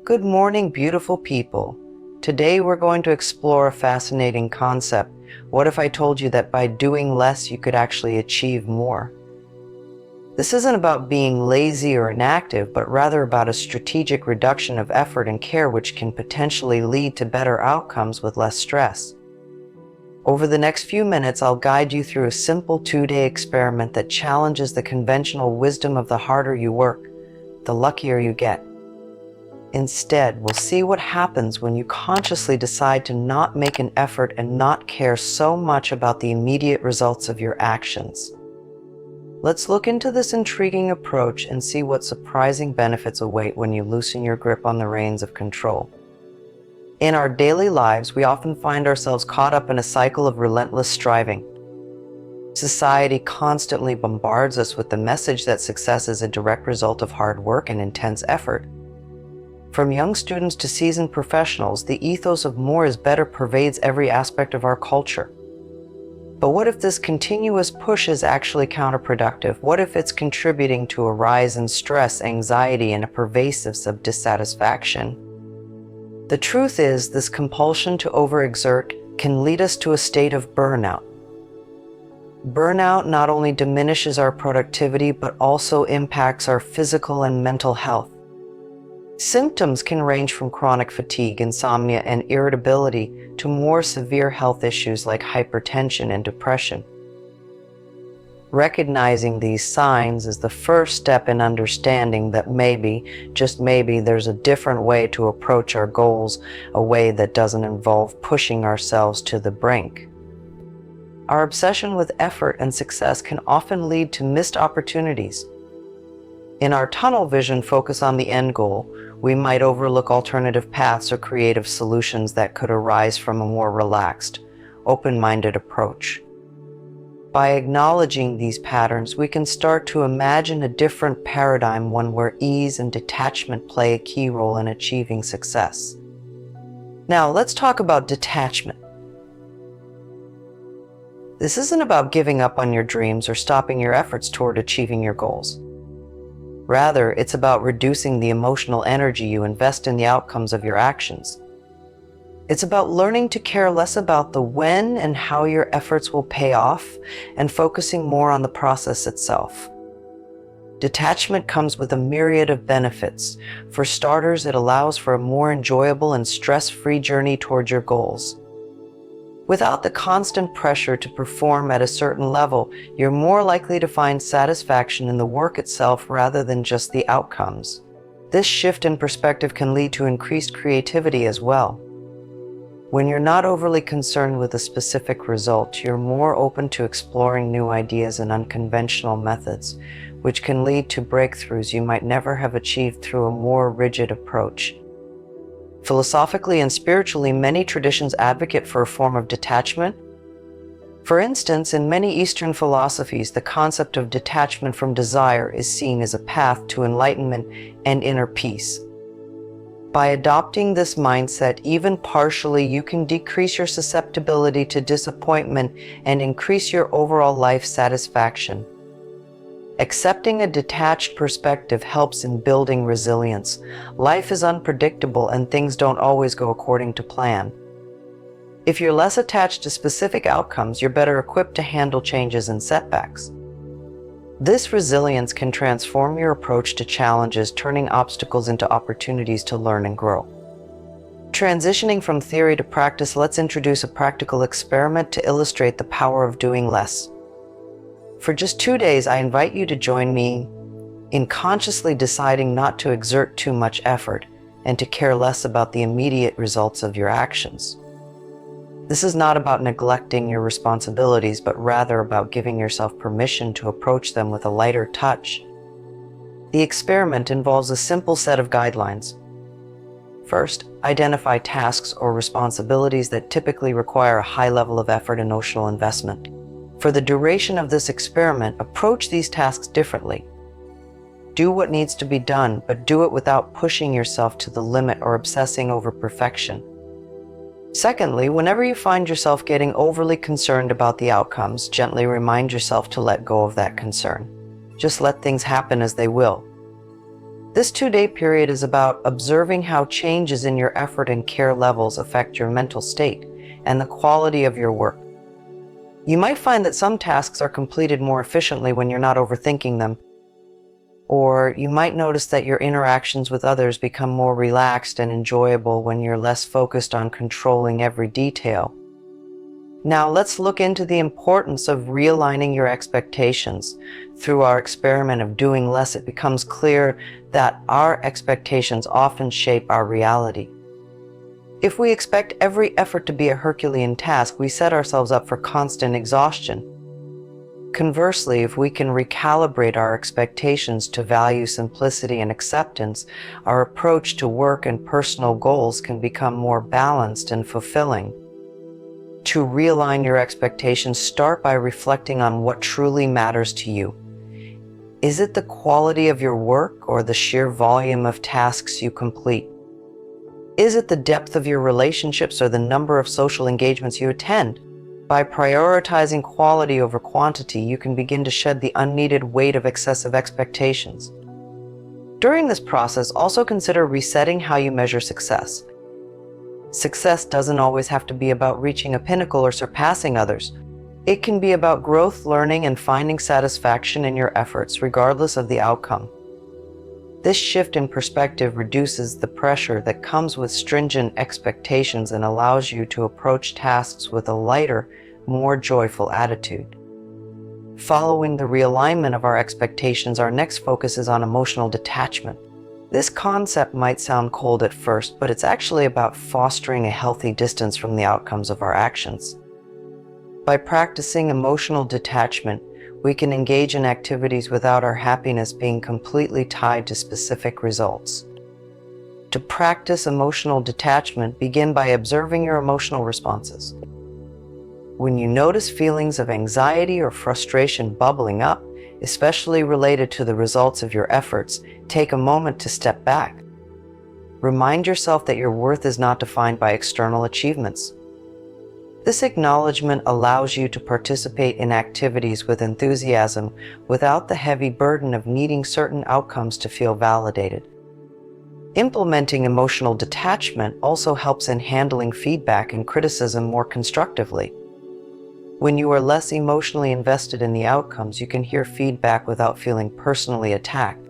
Good morning, beautiful people. Today we're going to explore a fascinating concept. What if I told you that by doing less, you could actually achieve more? This isn't about being lazy or inactive, but rather about a strategic reduction of effort and care which can potentially lead to better outcomes with less stress. Over the next few minutes, I'll guide you through a simple 2-day experiment that challenges the conventional wisdom of the harder you work, the luckier you get. Instead, we'll see what happens when you consciously decide to not make an effort and not care so much about the immediate results of your actions. Let's look into this intriguing approach and see what surprising benefits await when you loosen your grip on the reins of control. In our daily lives, we often find ourselves caught up in a cycle of relentless striving. Society constantly bombards us with the message that success is a direct result of hard work and intense effort. From young students to seasoned professionals, the ethos of more is better pervades every aspect of our culture. But what if this continuous push is actually counterproductive? What if it's contributing to a rise in stress, anxiety, and a pervasiveness of dissatisfaction? The truth is, this compulsion to overexert can lead us to a state of burnout. Burnout not only diminishes our productivity, but also impacts our physical and mental health. Symptoms can range from chronic fatigue, insomnia, and irritability to more severe health issues like hypertension and depression. Recognizing these signs is the first step in understanding that maybe, just maybe, there's a different way to approach our goals, a way that doesn't involve pushing ourselves to the brink. Our obsession with effort and success can often lead to missed opportunities. In our tunnel vision focus on the end goal, we might overlook alternative paths or creative solutions that could arise from a more relaxed, open-minded approach. By acknowledging these patterns, we can start to imagine a different paradigm, one where ease and detachment play a key role in achieving success. Now, let's talk about detachment. This isn't about giving up on your dreams or stopping your efforts toward achieving your goals. Rather, it's about reducing the emotional energy you invest in the outcomes of your actions. It's about learning to care less about the when and how your efforts will pay off and focusing more on the process itself. Detachment comes with a myriad of benefits. For starters, it allows for a more enjoyable and stress-free journey towards your goals. Without the constant pressure to perform at a certain level, you're more likely to find satisfaction in the work itself rather than just the outcomes. This shift in perspective can lead to increased creativity as well. When you're not overly concerned with a specific result, you're more open to exploring new ideas and unconventional methods, which can lead to breakthroughs you might never have achieved through a more rigid approach. Philosophically and spiritually, many traditions advocate for a form of detachment. For instance, in many Eastern philosophies, the concept of detachment from desire is seen as a path to enlightenment and inner peace. By adopting this mindset, even partially, you can decrease your susceptibility to disappointment and increase your overall life satisfaction. Accepting a detached perspective helps in building resilience. Life is unpredictable and things don't always go according to plan. If you're less attached to specific outcomes, you're better equipped to handle changes and setbacks. This resilience can transform your approach to challenges, turning obstacles into opportunities to learn and grow. Transitioning from theory to practice, let's introduce a practical experiment to illustrate the power of doing less. For just 2 days, I invite you to join me in consciously deciding not to exert too much effort and to care less about the immediate results of your actions. This is not about neglecting your responsibilities, but rather about giving yourself permission to approach them with a lighter touch. The experiment involves a simple set of guidelines. First, identify tasks or responsibilities that typically require a high level of effort and emotional investment. For the duration of this experiment, approach these tasks differently. Do what needs to be done, but do it without pushing yourself to the limit or obsessing over perfection. Secondly, whenever you find yourself getting overly concerned about the outcomes, gently remind yourself to let go of that concern. Just let things happen as they will. This 2-day period is about observing how changes in your effort and care levels affect your mental state and the quality of your work. You might find that some tasks are completed more efficiently when you're not overthinking them, or you might notice that your interactions with others become more relaxed and enjoyable when you're less focused on controlling every detail. Now let's look into the importance of realigning your expectations. Through our experiment of doing less, it becomes clear that our expectations often shape our reality. If we expect every effort to be a Herculean task, we set ourselves up for constant exhaustion. Conversely, if we can recalibrate our expectations to value simplicity and acceptance, our approach to work and personal goals can become more balanced and fulfilling. To realign your expectations, start by reflecting on what truly matters to you. Is it the quality of your work or the sheer volume of tasks you complete? Is it the depth of your relationships or the number of social engagements you attend? By prioritizing quality over quantity, you can begin to shed the unneeded weight of excessive expectations. During this process, also consider resetting how you measure success. Success doesn't always have to be about reaching a pinnacle or surpassing others. It can be about growth, learning, and finding satisfaction in your efforts, regardless of the outcome. This shift in perspective reduces the pressure that comes with stringent expectations and allows you to approach tasks with a lighter, more joyful attitude. Following the realignment of our expectations, our next focus is on emotional detachment. This concept might sound cold at first, but it's actually about fostering a healthy distance from the outcomes of our actions. By practicing emotional detachment, we can engage in activities without our happiness being completely tied to specific results. To practice emotional detachment, begin by observing your emotional responses. When you notice feelings of anxiety or frustration bubbling up, especially related to the results of your efforts, take a moment to step back. Remind yourself that your worth is not defined by external achievements. This acknowledgement allows you to participate in activities with enthusiasm without the heavy burden of needing certain outcomes to feel validated. Implementing emotional detachment also helps in handling feedback and criticism more constructively. When you are less emotionally invested in the outcomes, you can hear feedback without feeling personally attacked.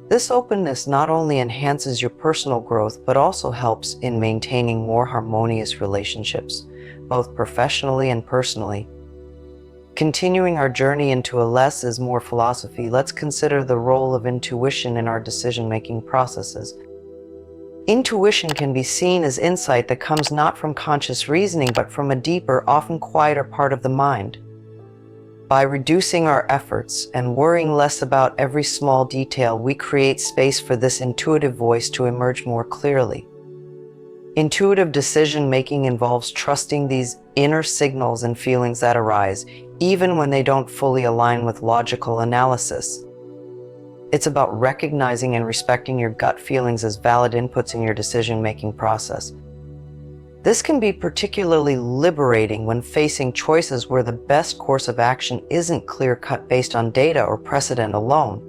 This openness not only enhances your personal growth, but also helps in maintaining more harmonious relationships, both professionally and personally. Continuing our journey into a less is more philosophy, let's consider the role of intuition in our decision-making processes. Intuition can be seen as insight that comes not from conscious reasoning, but from a deeper, often quieter part of the mind. By reducing our efforts and worrying less about every small detail, we create space for this intuitive voice to emerge more clearly. Intuitive decision-making involves trusting these inner signals and feelings that arise, even when they don't fully align with logical analysis. It's about recognizing and respecting your gut feelings as valid inputs in your decision-making process. This can be particularly liberating when facing choices where the best course of action isn't clear-cut based on data or precedent alone.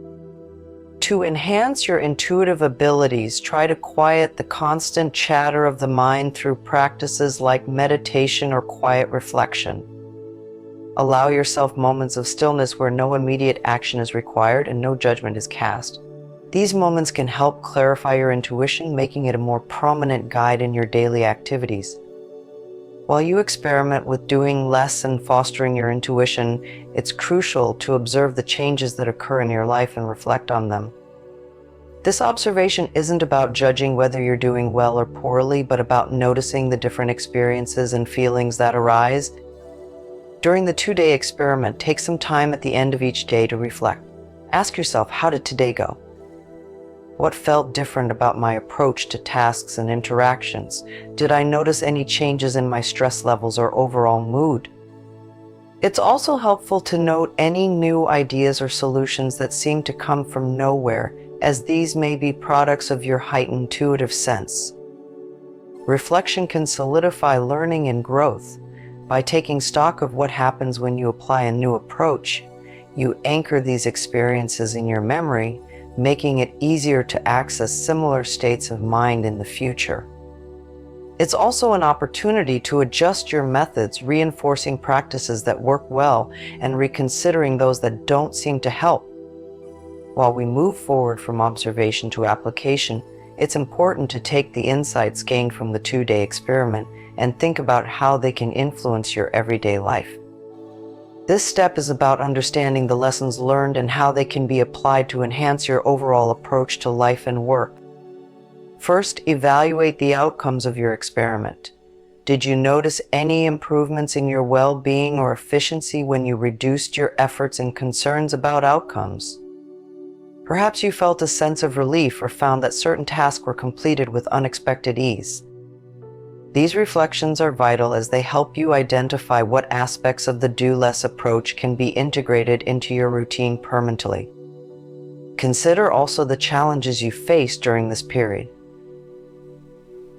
To enhance your intuitive abilities, try to quiet the constant chatter of the mind through practices like meditation or quiet reflection. Allow yourself moments of stillness where no immediate action is required and no judgment is cast. These moments can help clarify your intuition, making it a more prominent guide in your daily activities. While you experiment with doing less and fostering your intuition, it's crucial to observe the changes that occur in your life and reflect on them. This observation isn't about judging whether you're doing well or poorly, but about noticing the different experiences and feelings that arise. During the 2-day experiment, take some time at the end of each day to reflect. Ask yourself, how did today go? What felt different about my approach to tasks and interactions? Did I notice any changes in my stress levels or overall mood? It's also helpful to note any new ideas or solutions that seem to come from nowhere, as these may be products of your heightened intuitive sense. Reflection can solidify learning and growth. By taking stock of what happens when you apply a new approach, you anchor these experiences in your memory, making it easier to access similar states of mind in the future. It's also an opportunity to adjust your methods, reinforcing practices that work well and reconsidering those that don't seem to help. While we move forward from observation to application, it's important to take the insights gained from the 2-day experiment and think about how they can influence your everyday life. This step is about understanding the lessons learned and how they can be applied to enhance your overall approach to life and work. First, evaluate the outcomes of your experiment. Did you notice any improvements in your well-being or efficiency when you reduced your efforts and concerns about outcomes? Perhaps you felt a sense of relief or found that certain tasks were completed with unexpected ease. These reflections are vital as they help you identify what aspects of the do less approach can be integrated into your routine permanently. Consider also the challenges you faced during this period.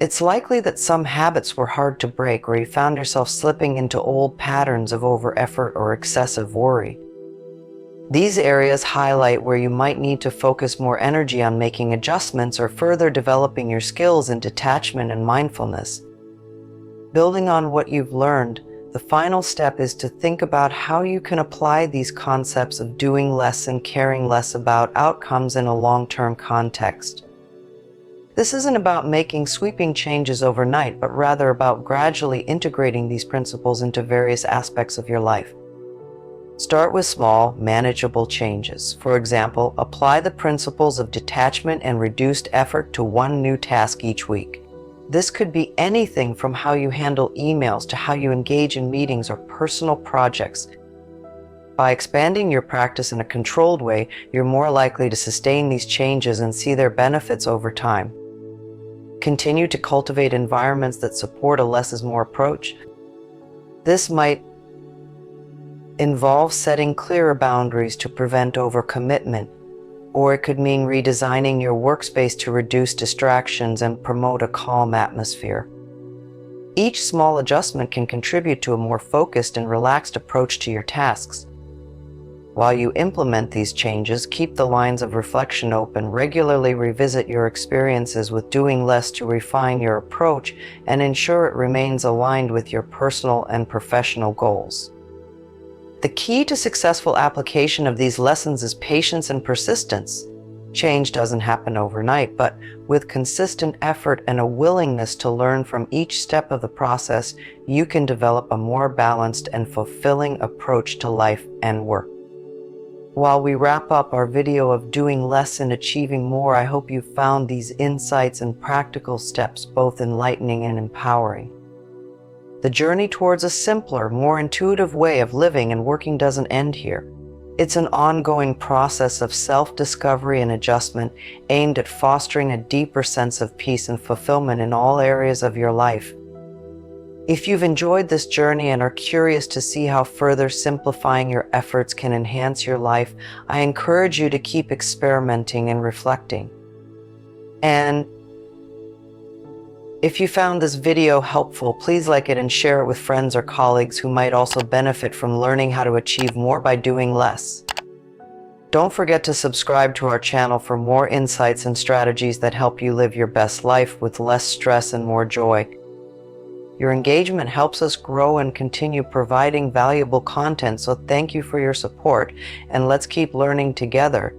It's likely that some habits were hard to break or you found yourself slipping into old patterns of over-effort or excessive worry. These areas highlight where you might need to focus more energy on making adjustments or further developing your skills in detachment and mindfulness. Building on what you've learned, the final step is to think about how you can apply these concepts of doing less and caring less about outcomes in a long-term context. This isn't about making sweeping changes overnight, but rather about gradually integrating these principles into various aspects of your life. Start with small, manageable changes. For example, apply the principles of detachment and reduced effort to one new task each week. This could be anything from how you handle emails to how you engage in meetings or personal projects. By expanding your practice in a controlled way, you're more likely to sustain these changes and see their benefits over time. Continue to cultivate environments that support a less is more approach. This might involve setting clearer boundaries to prevent overcommitment, or it could mean redesigning your workspace to reduce distractions and promote a calm atmosphere. Each small adjustment can contribute to a more focused and relaxed approach to your tasks. While you implement these changes, keep the lines of reflection open, regularly revisit your experiences with doing less to refine your approach and ensure it remains aligned with your personal and professional goals. The key to successful application of these lessons is patience and persistence. Change doesn't happen overnight, but with consistent effort and a willingness to learn from each step of the process, you can develop a more balanced and fulfilling approach to life and work. While we wrap up our video of doing less and achieving more, I hope you found these insights and practical steps both enlightening and empowering. The journey towards a simpler, more intuitive way of living and working doesn't end here. It's an ongoing process of self-discovery and adjustment aimed at fostering a deeper sense of peace and fulfillment in all areas of your life. If you've enjoyed this journey and are curious to see how further simplifying your efforts can enhance your life, I encourage you to keep experimenting and reflecting. And if you found this video helpful, please like it and share it with friends or colleagues who might also benefit from learning how to achieve more by doing less. Don't forget to subscribe to our channel for more insights and strategies that help you live your best life with less stress and more joy. Your engagement helps us grow and continue providing valuable content, so thank you for your support, and let's keep learning together.